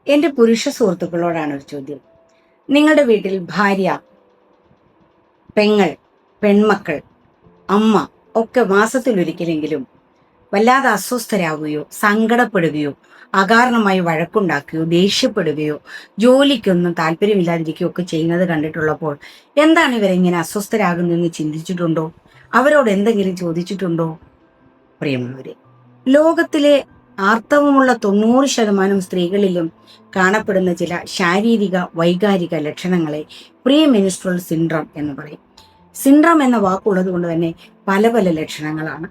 എൻ്റെ പുരുഷ സുഹൃത്തുക്കളോടാണ് ഒരു ചോദ്യം. നിങ്ങളുടെ വീട്ടിൽ ഭാര്യ, പെങ്ങൾ, പെൺമക്കൾ, അമ്മ ഒക്കെ മാസത്തിലൊരിക്കലെങ്കിലും വല്ലാതെ അസ്വസ്ഥരാകുകയോ സങ്കടപ്പെടുകയോ അകാരണമായി വഴക്കുണ്ടാക്കുകയോ ദേഷ്യപ്പെടുകയോ ജോലിക്കൊന്നും താല്പര്യമില്ലാതിരിക്കുകയോ ഒക്കെ ചെയ്യുന്നത് കണ്ടിട്ടുള്ളപ്പോൾ എന്താണ് ഇവരെങ്ങനെ അസ്വസ്ഥരാകുന്നതെന്ന് ചിന്തിച്ചിട്ടുണ്ടോ? അവരോട് എന്തെങ്കിലും ചോദിച്ചിട്ടുണ്ടോ? പ്രിയമുള്ളവരെ, ലോകത്തിലെ ആർത്തവമുള്ള 90% സ്ത്രീകളിലും കാണപ്പെടുന്ന ചില ശാരീരിക വൈകാരിക ലക്ഷണങ്ങളെ പ്രീ മെൻസ്ട്രുവൽ സിൻഡ്രം എന്ന് പറയും. സിൻഡ്രം എന്ന വാക്കുള്ളത് കൊണ്ട് തന്നെ പല പല ലക്ഷണങ്ങളാണ്.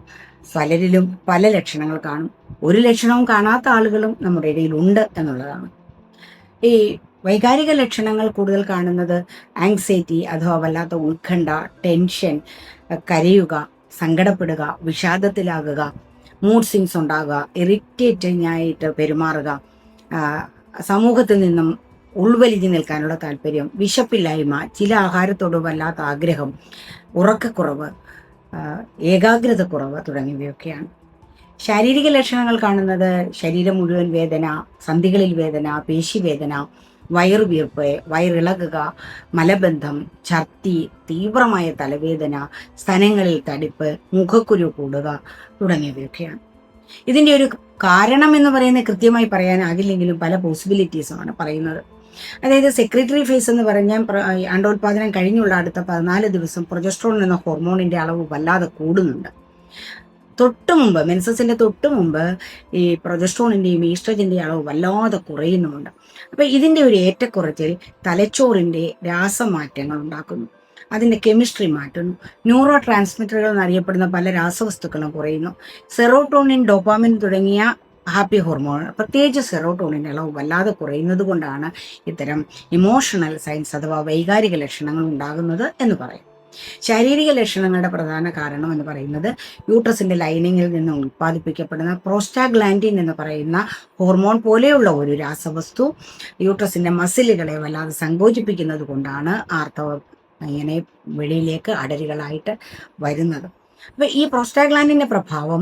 പലരിലും പല ലക്ഷണങ്ങൾ കാണും. ഒരു ലക്ഷണവും കാണാത്ത ആളുകളും നമ്മുടെ ഇടയിൽ ഉണ്ട് എന്നുള്ളതാണ്. ഈ വൈകാരിക ലക്ഷണങ്ങൾ കൂടുതൽ കാണുന്നത് ആങ്സൈറ്റി അഥവാ വല്ലാത്ത ഉത്കണ്ഠ, ടെൻഷൻ, കരയുക, സങ്കടപ്പെടുക, വിഷാദത്തിലാകുക, മൂഡ് സ്വിങ്സ് ഉണ്ടാകുക, ഇറിറ്റേറ്റിംഗ് ആയിട്ട് പെരുമാറുക, സമൂഹത്തിൽ നിന്നും ഉൾവലിഞ്ഞു നിൽക്കാനുള്ള താല്പര്യം, വിശപ്പില്ലായ്മ, ചില ആഹാരത്തോട് വല്ലാത്ത ആഗ്രഹം, ഉറക്കക്കുറവ്, ഏകാഗ്രതക്കുറവ് തുടങ്ങിയവയൊക്കെയാണ്. ശാരീരിക ലക്ഷണങ്ങൾ കാണുന്നത് ശരീരം മുഴുവൻ വേദന, സന്ധികളിൽ വേദന, പേശിവേദന, വയറുവീർപ്പ്, വയറിളകുക, മലബന്ധം, ഛർദി, തീവ്രമായ തലവേദന, സ്തനങ്ങളിൽ തടിപ്പ്, മുഖക്കുരു കൂടുക തുടങ്ങിയവയൊക്കെയാണ്. ഇതിൻ്റെ ഒരു കാരണം എന്ന് പറയുന്നത് കൃത്യമായി പറയാനാകില്ലെങ്കിലും പല പോസിബിലിറ്റീസുമാണ് പറയുന്നത്. അതായത് സെക്രട്ടറി ഫേസ് എന്ന് പറഞ്ഞാൽ അണ്ടോത്പാദനം കഴിഞ്ഞുള്ള അടുത്ത 14 ദിവസം പ്രൊജസ്ട്രോൺ എന്ന ഹോർമോണിന്റെ അളവ് വല്ലാതെ കൂടുന്നുണ്ട്. തൊട്ട് മുമ്പ് മെൻസസിന്റെ തൊട്ട് മുമ്പ് ഈ പ്രൊജസ്ട്രോണിന്റെയും ഈസ്ട്രജന്റെയും അളവ് വല്ലാതെ കുറയുന്നുമുണ്ട്. അപ്പൊ ഇതിന്റെ ഒരു ഏറ്റക്കുറച്ചിൽ തലച്ചോറിന്റെ രാസമാറ്റങ്ങൾ ഉണ്ടാക്കുന്നു, അതിന്റെ കെമിസ്ട്രി മാറ്റുന്നു, ന്യൂറോ ട്രാൻസ്മിറ്ററുകൾ എന്നറിയപ്പെടുന്ന പല രാസവസ്തുക്കളും കുറയുന്നു. സെറോട്ടോണിൻ, ഡോപാമിൻ തുടങ്ങിയ ഹാപ്പി ഹോർമോൺ, പ്രത്യേകിച്ച് സെറോട്ടോണിൻ്റെ അളവ് വല്ലാതെ കുറയുന്നത് കൊണ്ടാണ് ഇത്തരം ഇമോഷണൽ സൈൻസ് അഥവാ വൈകാരിക ലക്ഷണങ്ങൾ ഉണ്ടാകുന്നത് എന്ന് പറയും. ശാരീരിക ലക്ഷണങ്ങളുടെ പ്രധാന കാരണം എന്ന് പറയുന്നത് യൂട്രസിന്റെ ലൈനിങ്ങിൽ നിന്ന് ഉൽപ്പാദിപ്പിക്കപ്പെടുന്ന പ്രോസ്റ്റാഗ്ലാൻഡിൻ എന്ന് പറയുന്ന ഹോർമോൺ പോലെയുള്ള ഒരു രാസവസ്തു യൂട്രസിന്റെ മസിലുകളെ വല്ലാതെ സങ്കോചിപ്പിക്കുന്നത് കൊണ്ടാണ് ആർത്തവം ഇങ്ങനെ വെളിയിലേക്ക് അടരുകളായിട്ട് വരുന്നത്. അപ്പൊ ഈ പ്രോസ്റ്റാഗ്ലാൻഡിന്റെ പ്രഭാവം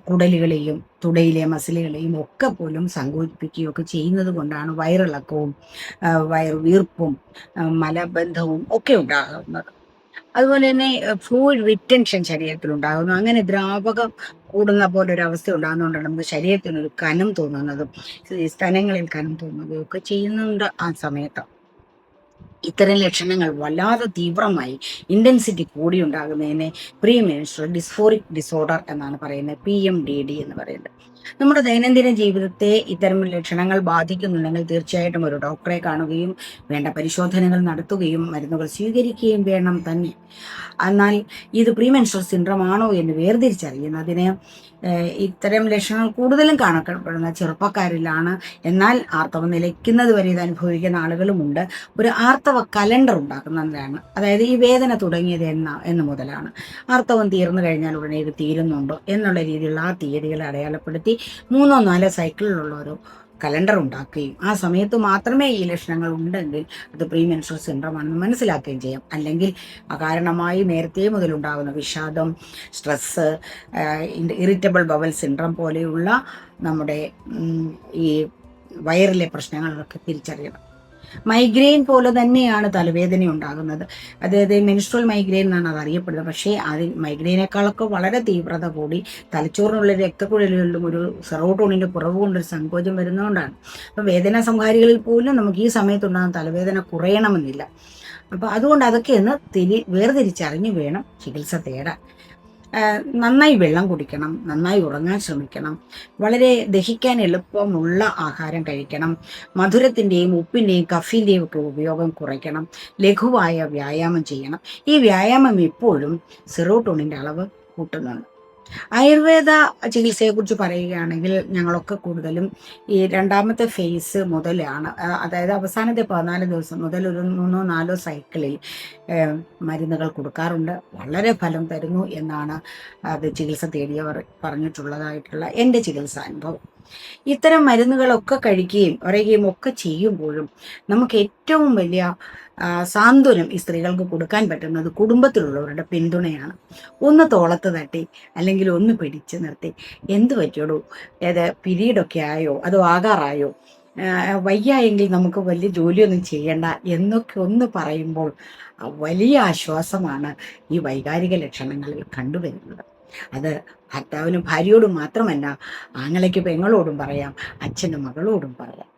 കുടലുകളെയും തുടയിലെ മസിലുകളെയും ഒക്കെ പോലും സങ്കോചിപ്പിക്കുകയും ഒക്കെ ചെയ്യുന്നത് കൊണ്ടാണ് വയറിളക്കവും വയറുവീർപ്പും മലബന്ധവും ഒക്കെ ഉണ്ടാകുന്നത്. അതുപോലെ തന്നെ ഫ്ലൂയിഡ് റിറ്റൻഷൻ ശരീരത്തിൽ ഉണ്ടാകുന്നു. അങ്ങനെ ദ്രാവകം കൂടുന്ന പോലെ ഒരു അവസ്ഥ ഉണ്ടാകുന്നതുകൊണ്ടാണ് നമുക്ക് ശരീരത്തിനൊരു കനം തോന്നുന്നതും സ്തനങ്ങളിൽ കനം തോന്നുന്നതും ഒക്കെ ചെയ്യുന്നുണ്ട് ആ സമയത്ത്. ഇത്തരം ലക്ഷണങ്ങൾ വല്ലാതെ തീവ്രമായി ഇന്റൻസിറ്റി കൂടി ഉണ്ടാകുന്നതിനെ പ്രീ മെൻസ്ട്രുവൽ ഡിസ്ഫോറിക് ഡിസോർഡർ എന്നാണ് പറയുന്നത്, PMDD എന്ന് പറയുന്നത്. നമ്മുടെ ദൈനംദിന ജീവിതത്തെ ഇത്തരം ലക്ഷണങ്ങൾ ബാധിക്കുന്നുണ്ടെങ്കിൽ തീർച്ചയായിട്ടും ഒരു ഡോക്ടറെ കാണുകയും വേണ്ട പരിശോധനകൾ നടത്തുകയും മരുന്നുകൾ സ്വീകരിക്കുകയും വേണം തന്നെ. എന്നാൽ ഇത് പ്രീ മെൻസ്ട്രുവൽ സിൻഡ്രോം ആണോ എന്ന് വേർതിരിച്ചറിയുന്നതിന് ഇത്തരം ലക്ഷണങ്ങൾ കൂടുതലും കാണപ്പെടുന്ന ചെറുപ്പക്കാരിലാണ്. എന്നാൽ ആർത്തവം നിലയ്ക്കുന്നത് വരെ ഇത് അനുഭവിക്കുന്ന ആളുകളുമുണ്ട്. ഒരു ആർത്തവ കലണ്ടർ ഉണ്ടാക്കുന്നതിലാണ്, അതായത് ഈ വേദന തുടങ്ങിയത് എന്ന് മുതലാണ്, ആർത്തവം തീർന്നു കഴിഞ്ഞാൽ ഉടനെ ഇത് തീരുന്നുണ്ടോ എന്നുള്ള രീതിയിലുള്ള ആ തീയതികളെ അടയാളപ്പെടുത്തി 3-4 സൈക്കിളിലുള്ള ഒരു കലണ്ടർ ഉണ്ടാക്കുകയും ആ സമയത്ത് മാത്രമേ ഈ ലക്ഷണങ്ങൾ ഉണ്ടെങ്കിൽ അത് പ്രീ മെൻസ്ട്രുവൽ സിൻഡ്രോം ആണെന്ന് മനസ്സിലാക്കുകയും ചെയ്യാം. അല്ലെങ്കിൽ അകാരണമായി നേരത്തെ മുതലുണ്ടാകുന്ന വിഷാദം, സ്ട്രെസ്സ്, ഇറിറ്റബിൾ ബവൽ സിൻഡ്രോം പോലെയുള്ള നമ്മുടെ ഈ വയറിലെ പ്രശ്നങ്ങളൊക്കെ തിരിച്ചറിയണം. മൈഗ്രെയിൻ പോലെ തന്നെയാണ് തലവേദന ഉണ്ടാകുന്നത്. അതായത് മെൻസ്ട്രുവൽ മൈഗ്രെയിൻ എന്നാണ് അത് അറിയപ്പെടുന്നത്. പക്ഷേ മൈഗ്രെയിനേക്കാളൊക്കെ വളരെ തീവ്രത കൂടി തലച്ചോറിനുള്ള രക്തക്കുഴലുകളിലും ഒരു സെറോട്ടോണിൻ്റെ കുറവ് കൊണ്ടൊരു സങ്കോചം വരുന്നതുകൊണ്ടാണ്. അപ്പം വേദനാ സംഹാരികളിൽ പോലും നമുക്ക് ഈ സമയത്തുണ്ടാകുന്ന തലവേദന കുറയണമെന്നില്ല. അപ്പം അതുകൊണ്ട് അതൊക്കെ ഒന്ന് വേർതിരിച്ചറിഞ്ഞു വേണം ചികിത്സ തേടാൻ. നന്നായി വെള്ളം കുടിക്കണം, നന്നായി ഉറങ്ങാൻ ശ്രമിക്കണം, വളരെ ദഹിക്കാൻ എളുപ്പമുള്ള ആഹാരം കഴിക്കണം, മധുരത്തിൻ്റെയും ഉപ്പിൻ്റെയും കഫീൻ്റെയും ഒക്കെ ഉപയോഗം കുറയ്ക്കണം, ലഘുവായ വ്യായാമം ചെയ്യണം. ഈ വ്യായാമം എപ്പോഴും സെറോട്ടോണിൻ്റെ അളവ് കൂട്ടുന്നുണ്ട്. ആയുർവേദ ചികിത്സയെക്കുറിച്ച് പറയുകയാണെങ്കിൽ ഞങ്ങളൊക്കെ കൂടുതലും ഈ രണ്ടാമത്തെ ഫേസ് മുതലാണ്, അതായത് അവസാനത്തെ 14 ദിവസം മുതൽ ഒരു 3-4 സൈക്കിളിൽ മരുന്നുകൾ കൊടുക്കാറുണ്ട്. വളരെ ഫലം തരുന്നു എന്നാണ് അത് ചികിത്സ തേടിയവർ പറഞ്ഞിട്ടുള്ളതായിട്ടുള്ള എൻ്റെ ചികിത്സാ അനുഭവം. ഇത്തരം മരുന്നുകളൊക്കെ കഴിക്കുകയും ഒക്കെ ചെയ്യുമ്പോഴും നമുക്ക് ഏറ്റവും വലിയ സാന്ത്വനം ഈ സ്ത്രീകൾക്ക് കൊടുക്കാൻ പറ്റുന്നത് കുടുംബത്തിലുള്ളവരുടെ പിന്തുണയാണ്. ഒന്ന് തോളത്ത് തട്ടി അല്ലെങ്കിൽ ഒന്ന് പിടിച്ചു നിർത്തി, എന്ത് പറ്റിയോടൂ, ഏത് പിരീഡൊക്കെ ആയോ അതോ ആകാറായോ, വയ്യായെങ്കിൽ നമുക്ക് വലിയ ജോലിയൊന്നും ചെയ്യണ്ട എന്നൊക്കെ ഒന്ന് പറയുമ്പോൾ വലിയ ആശ്വാസമാണ് ഈ വൈകാരിക ലക്ഷണങ്ങളിൽ കണ്ടുവരുന്നത്. അത് ഭർത്താവിന് ഭാര്യയോടും മാത്രമല്ല, ആങ്ങളയ്ക്ക് പെങ്ങളോടും പറയാം, അച്ഛനും മകളോടും പറയാം.